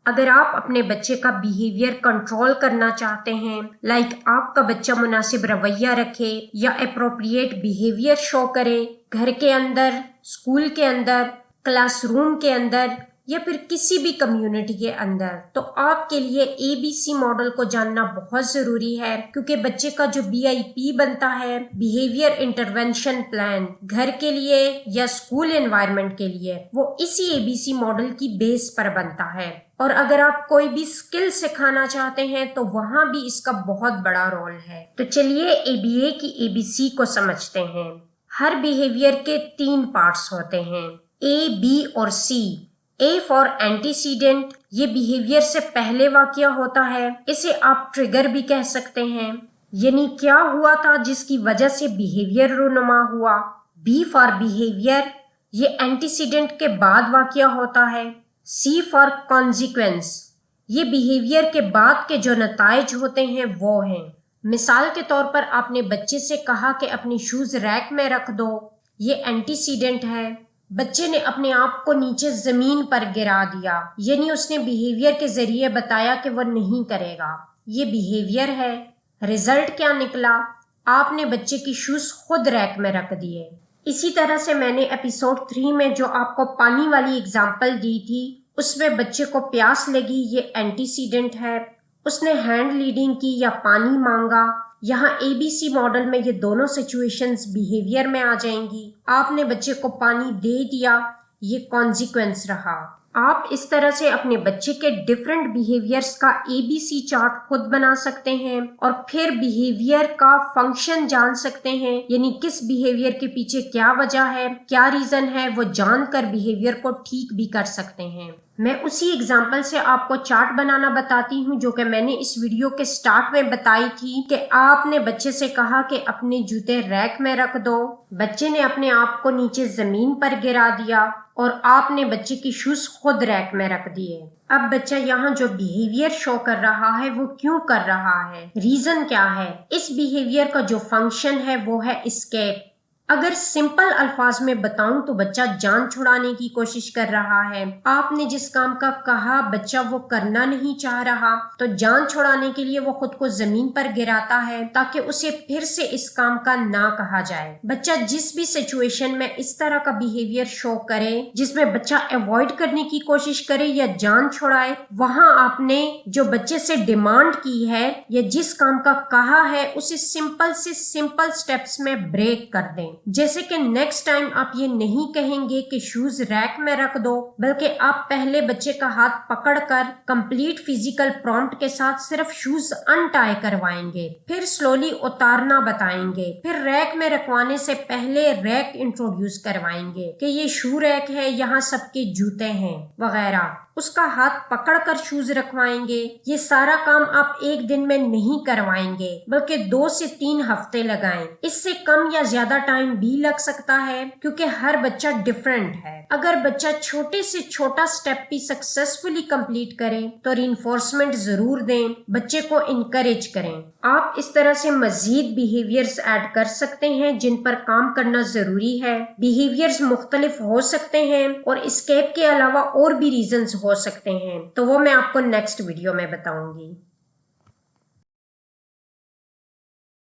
اگر آپ اپنے بچے کا بیہیویئر کنٹرول کرنا چاہتے ہیں، آپ کا بچہ مناسب رویہ رکھے یا اپروپریٹ بیہیویئر شو کرے گھر کے اندر، اسکول کے اندر، کلاس روم کے اندر یا پھر کسی بھی کمیونٹی کے اندر، تو آپ کے لیے ABC ماڈل کو جاننا بہت ضروری ہے، کیونکہ بچے کا جو BIP بنتا ہے، بیہیویئر انٹرونشن پلان، گھر کے لیے یا اسکول انوائرمنٹ کے لیے، وہ اسی ABC ماڈل کی بیس پر بنتا ہے۔ اور اگر آپ کوئی بھی اسکل سکھانا چاہتے ہیں تو وہاں بھی اس کا بہت بڑا رول ہے۔ تو چلیے ABA کی ABC کو سمجھتے ہیں۔ ہر بیہیویئر کے 3 پارٹس ہوتے ہیں، A، B اور C۔ A فار اینٹیسیڈنٹ، یہ بیہیویئر سے پہلے واقعہ ہوتا ہے، اسے آپ ٹریگر بھی کہہ سکتے ہیں، یعنی کیا ہوا تھا جس کی وجہ سے بیہیویئر رونما ہوا۔ B فار بیہیویئر، یہ اینٹیسیڈنٹ کے بعد واقعہ ہوتا ہے۔ C فار کانزیکوینس، یہ بیہیویئر کے بعد کے جو نتائج ہوتے ہیں وہ ہیں۔ مثال کے طور پر آپ نے بچے سے کہا کہ اپنی شوز ریک میں رکھ دو، یہ اینٹیسیڈنٹ ہے۔ بچے نے اپنے آپ کو نیچے زمین پر گرا دیا، یعنی اس نے بیہیویئر کے ذریعے بتایا کہ وہ نہیں کرے گا، یہ بیہیویئر ہے۔ ریزلٹ کیا نکلا؟ آپ نے بچے کی شوز خود ریک میں رکھ دیے۔ اسی طرح سے میں نے ایپیسوڈ 3 میں جو آپ کو پانی والی اگزامپل دی تھی، اس میں بچے کو پیاس لگی، یہ اینٹیسیڈنٹ ہے، اس نے ہینڈ لیڈنگ کی یا پانی مانگا۔ یہاں ABC ماڈل میں یہ دونوں سچویشنز بیہیویئر میں آ جائیں گی۔ آپ نے بچے کو پانی دے دیا، یہ کانزیکوینس رہا۔ آپ اس طرح سے اپنے بچے کے ڈیفرنٹ بیہیویئرز کا ABC چارٹ خود بنا سکتے ہیں اور پھر بیہیویئر کا فنکشن جان سکتے ہیں، یعنی کس بیہیویئر کے پیچھے کیا وجہ ہے، کیا ریزن ہے، وہ جان کر بیہیویئر کو ٹھیک بھی کر سکتے ہیں۔ میں اسی اگزامپل سے آپ کو چارٹ بنانا بتاتی ہوں جو کہ میں نے اس ویڈیو کے سٹارٹ میں بتائی تھی کہ آپ نے بچے سے کہا کہ اپنے جوتے ریک میں رکھ دو، بچے نے اپنے آپ کو نیچے زمین پر گرا دیا اور آپ نے بچے کی شوز خود ریک میں رکھ دیے۔ اب بچہ یہاں جو بیہیویئر شو کر رہا ہے وہ کیوں کر رہا ہے، ریزن کیا ہے؟ اس بیہیویئر کا جو فنکشن ہے وہ ہے اسکیپ۔ اگر سمپل الفاظ میں بتاؤں تو بچہ جان چھڑانے کی کوشش کر رہا ہے۔ آپ نے جس کام کا کہا بچہ وہ کرنا نہیں چاہ رہا، تو جان چھڑانے کے لیے وہ خود کو زمین پر گراتا ہے تاکہ اسے پھر سے اس کام کا نہ کہا جائے۔ بچہ جس بھی سچویشن میں اس طرح کا بیہیویئر شو کرے جس میں بچہ ایوائڈ کرنے کی کوشش کرے یا جان چھڑائے، وہاں آپ نے جو بچے سے ڈیمانڈ کی ہے یا جس کام کا کہا ہے اسے سمپل سے سمپل سٹیپس میں بریک کر دیں۔ جیسے کہ نیکسٹ ٹائم آپ یہ نہیں کہیں گے کہ شوز ریک میں رکھ دو، بلکہ آپ پہلے بچے کا ہاتھ پکڑ کر کمپلیٹ فزیکل پرومپٹ کے ساتھ صرف شوز انٹائی کروائیں گے، پھر سلولی اتارنا بتائیں گے، پھر ریک میں رکھوانے سے پہلے ریک انٹروڈیوس کروائیں گے کہ یہ شو ریک ہے، یہاں سب کے جوتے ہیں وغیرہ۔ اس کا ہاتھ پکڑ کر شوز رکھوائیں گے۔ یہ سارا کام آپ ایک دن میں نہیں کروائیں گے بلکہ 2 سے 3 ہفتے لگائیں۔ اس سے کم یا زیادہ ٹائم بھی لگ سکتا ہے کیونکہ ہر بچہ ڈیفرنٹ ہے۔ اگر بچہ چھوٹے سے چھوٹا سٹیپ بھی سکسیسفلی کمپلیٹ کرے تو رینفورسمنٹ ضرور دیں، بچے کو انکریج کریں۔ آپ اس طرح سے مزید بیہیویئرز ایڈ کر سکتے ہیں جن پر کام کرنا ضروری ہے۔ بیہیویئرز مختلف ہو سکتے ہیں اور اسکیپ کے علاوہ اور بھی ریزنز ہو سکتے ہیں، تو وہ میں آپ کو نیکسٹ ویڈیو میں بتاؤں گی۔